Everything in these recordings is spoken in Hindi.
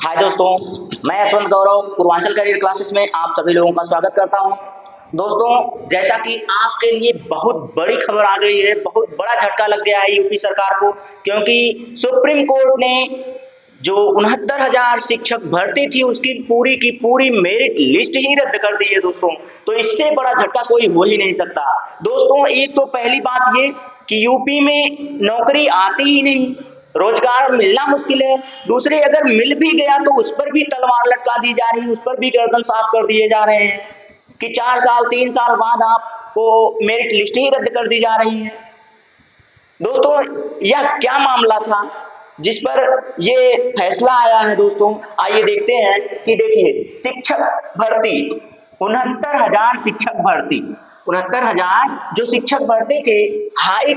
हाय दोस्तों, मैं यशवंत गौरव पूर्वांचल करियर क्लासेस में आप सभी लोगों का स्वागत करता हूं। दोस्तों, जैसा कि आपके लिए बहुत बड़ी खबर आ गई है, बहुत बड़ा झटका लग गया है यूपी सरकार को, क्योंकि सुप्रीम कोर्ट ने जो 69,000 शिक्षक भर्ती थी उसकी पूरी की पूरी मेरिट लिस्ट ही रद्द कर दी है दोस्तों। तो इससे बड़ा झटका कोई हो ही नहीं सकता। दोस्तों, एक तो पहली बात ये कि यूपी में नौकरी आती ही नहीं, रोजगार मिलना मुश्किल है। दूसरी, अगर मिल भी गया तो उस पर भी तलवार लटका दी जा रही है, उस पर भी गर्दन साफ कर दिए जा रहे हैं कि 4 साल 3 साल बाद आपको मेरिट लिस्ट ही रद्द कर दी जा रही है। दोस्तों, यह क्या मामला था जिस पर ये फैसला आया है दोस्तों? आइए देखते हैं कि देखिए, शिक्षक भर्ती 69,000 शिक्षक भर्ती 69,000 जो शिक्षक भर्ती थे, हाई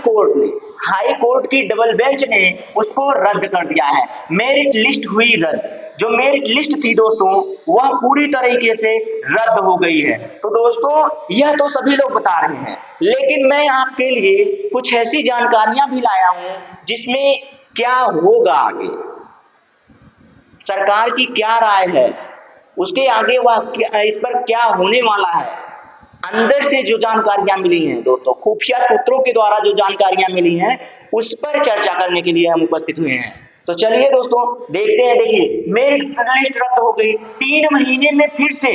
कोर्ट की डबल बेंच ने उसको रद्द कर दिया है। मेरिट लिस्ट हुई रद्द। जो मेरिट लिस्ट थी दोस्तों, वह पूरी तरीके से रद्द हो गई है। तो दोस्तों, यह तो सभी लोग बता रहे हैं, लेकिन मैं आपके लिए कुछ ऐसी जानकारियां भी लाया हूं जिसमें क्या होगा आगे, सरकार की क्या राय है, उसके आगे वह इस पर क्या होने वाला है। अंदर से जो जानकारियां मिली हैं दोस्तों, खुफिया सूत्रों के द्वारा जो जानकारियां मिली हैं, उस पर चर्चा करने के लिए हम उपस्थित हुए हैं। तो चलिए दोस्तों, देखते हैं। देखिए, मेरिट लिस्ट रद्द हो गई, 3 महीने में फिर से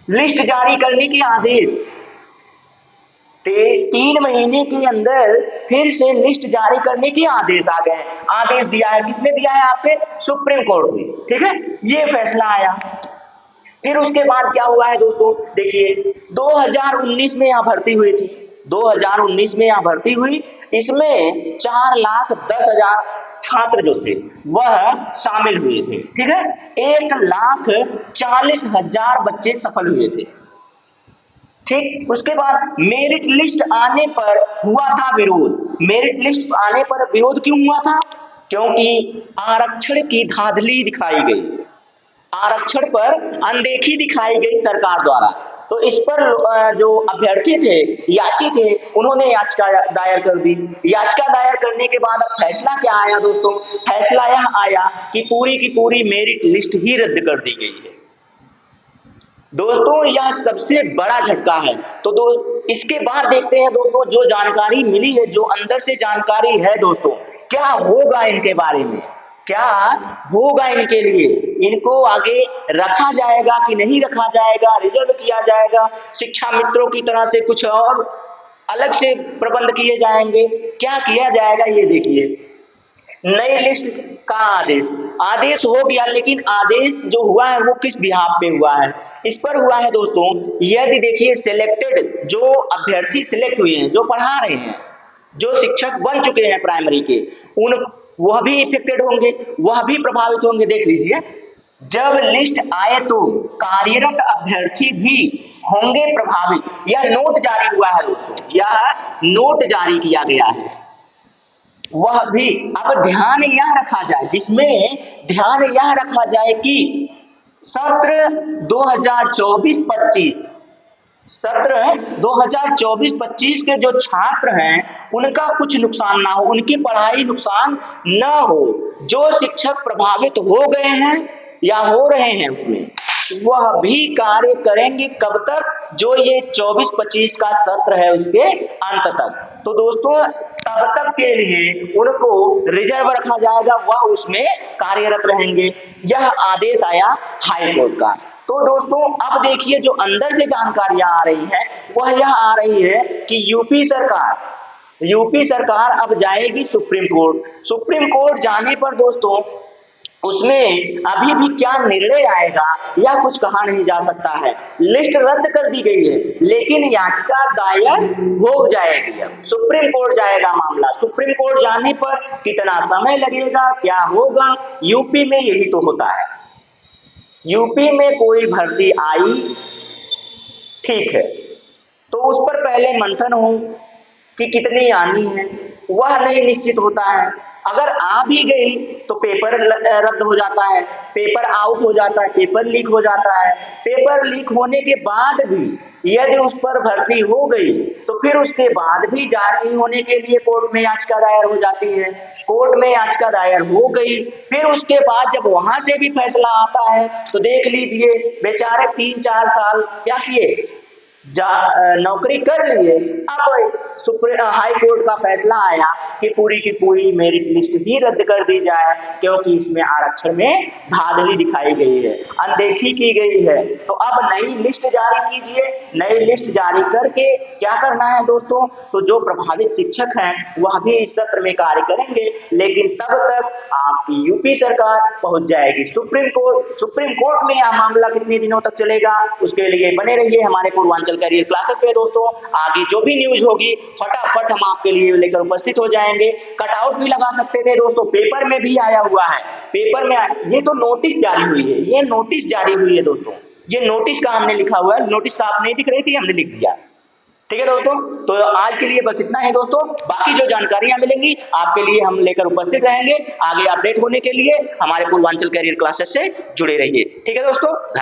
लिस्ट जारी करने के आदेश। 3 महीने के अंदर फिर से लिस्ट जारी करने के आदेश आ गए। आदेश दिया है, किसने दिया है? आपके सुप्रीम कोर्ट ने। ठीक है, ये फैसला आया। फिर उसके बाद क्या हुआ है दोस्तों? देखिए, 2019 में यहाँ भर्ती हुई थी, 2019 में यहाँ भर्ती हुई। इसमें 4,10,000 छात्र जो थे वह शामिल हुए थे। ठीक है, 1,40,000 बच्चे सफल हुए थे। ठीक, उसके बाद मेरिट लिस्ट आने पर हुआ था विरोध। मेरिट लिस्ट आने पर विरोध क्यों हुआ था? क्योंकि आरक्षण की धांधली दिखाई गई, आरक्षण पर अनदेखी दिखाई गई सरकार द्वारा। तो इस पर जो अभ्यर्थी थे, याची थे, उन्होंने याचिका दायर कर दी। याचिका दायर करने के बाद अब फैसला क्या आया दोस्तों? फैसला यह आया कि पूरी की पूरी मेरिट लिस्ट ही रद्द कर दी गई है। दोस्तों, यह सबसे बड़ा झटका है। तो इसके बाद देखते हैं दोस्तों, जो जानकारी मिली है, जो अंदर से जानकारी है दोस्तों, क्या होगा इनके बारे में, क्या होगा इनके लिए, इनको आगे रखा जाएगा कि नहीं रखा जाएगा, रिजर्व किया जाएगा, शिक्षा मित्रों की तरह से कुछ और अलग से प्रबंध किए जाएंगे, क्या किया जाएगा, ये देखिए। नई लिस्ट का आदेश हो गया, लेकिन आदेश जो हुआ है वो किस बिहाफ पे हुआ है? इस पर हुआ है दोस्तों, यदि देखिए सिलेक्टेड जो अभ्यर्थी सिलेक्ट हुए हैं, जो पढ़ा रहे हैं, जो शिक्षक बन चुके हैं प्राइमरी के, वह भी इफेक्टेड होंगे, वह भी प्रभावित होंगे। देख लीजिए, जब लिस्ट आए तो कार्यरत अभ्यर्थी भी होंगे प्रभावित। यह नोट जारी हुआ है दोस्तों, यह नोट जारी किया गया है। वह भी अब ध्यान यह रखा जाए, जिसमें ध्यान यह रखा जाए कि सत्र 2024-25 के जो छात्र हैं उनका कुछ नुकसान ना हो, उनकी पढ़ाई नुकसान ना हो। जो शिक्षक प्रभावित हो गए हैं या हो रहे हैं उसमें, वह भी कार्य करेंगे। कब तक? जो ये 24-25 का सत्र है उसके अंत तक। तो दोस्तों, तब तक के लिए उनको रिजर्व रखा जाएगा, वह उसमें कार्यरत रहेंगे। यह आदेश आया हाई कोर्ट का। तो दोस्तों, अब देखिए, जो अंदर से जानकारियां आ रही है वह यह आ रही है कि यूपी सरकार अब जाएगी सुप्रीम कोर्ट। सुप्रीम कोर्ट जाने पर दोस्तों, उसमें अभी भी क्या निर्णय आएगा यह कुछ कहा नहीं जा सकता है। लिस्ट रद्द कर दी गई है, लेकिन याचिका दायर हो जाएगी। अब सुप्रीम कोर्ट जाएगा मामला। सुप्रीम कोर्ट जाने पर कितना समय लगेगा, क्या होगा? यूपी में यही तो होता है। यूपी में कोई भर्ती आई, ठीक है, तो उस पर पहले मंथन हो कि कितनी आनी है, वह नहीं निश्चित होता है। अगर आ भी गई तो पेपर रद्द हो जाता है, पेपर आउट हो जाता है, पेपर लीक हो जाता है। पेपर लीक होने के बाद भी यदि उस पर भर्ती हो गई तो फिर उसके बाद भी जारी होने के लिए कोर्ट में याचिका दायर हो जाती है। कोर्ट में याचिका दायर हो गई, फिर उसके बाद जब वहां से भी फैसला आता है तो देख लीजिए बेचारे 3-4 साल क्या किए, नौकरी कर लिए। अब हाई कोर्ट का फैसला आया कि पूरी की पूरी मेरिट लिस्ट ही रद्द कर दी जाए, क्योंकि इसमें आरक्षण में धांधली दिखाई गई है, अनदेखी की गई है। तो अब नई लिस्ट जारी कीजिए। नई लिस्ट जारी करके क्या करना है दोस्तों, तो जो प्रभावित शिक्षक हैं वह भी इस सत्र में कार्य करेंगे, लेकिन तब तक आपकी यूपी सरकार पहुंच जाएगी सुप्रीम कोर्ट। सुप्रीम कोर्ट में यह मामला कितने दिनों तक चलेगा, उसके लिए बने रहिए हमारे पूर्वांचल करियर क्लासेस पे दोस्तों। आगे जो भी न्यूज होगी फटाफट हम आपके लिए लेकर उपस्थित हो जाएंगे। कटआउट भी लगा सकते थे दोस्तों, पेपर में भी आया हुआ है। पेपर में ये तो नोटिस जारी हुई है, ये नोटिस जारी हुई है दोस्तों, ये नोटिस का हमने लिखा हुआ है, नोटिस साफ नहीं दिख रही थी, हमने लिख दिया। ठीक है दोस्तों, तो आज के लिए बस इतना है दोस्तों। बाकी जो जानकारियां मिलेंगी आपके लिए हम लेकर उपस्थित रहेंगे। आगे अपडेट होने के लिए हमारे पूर्वांचल करियर क्लासेस से जुड़े रहिए। ठीक है दोस्तों।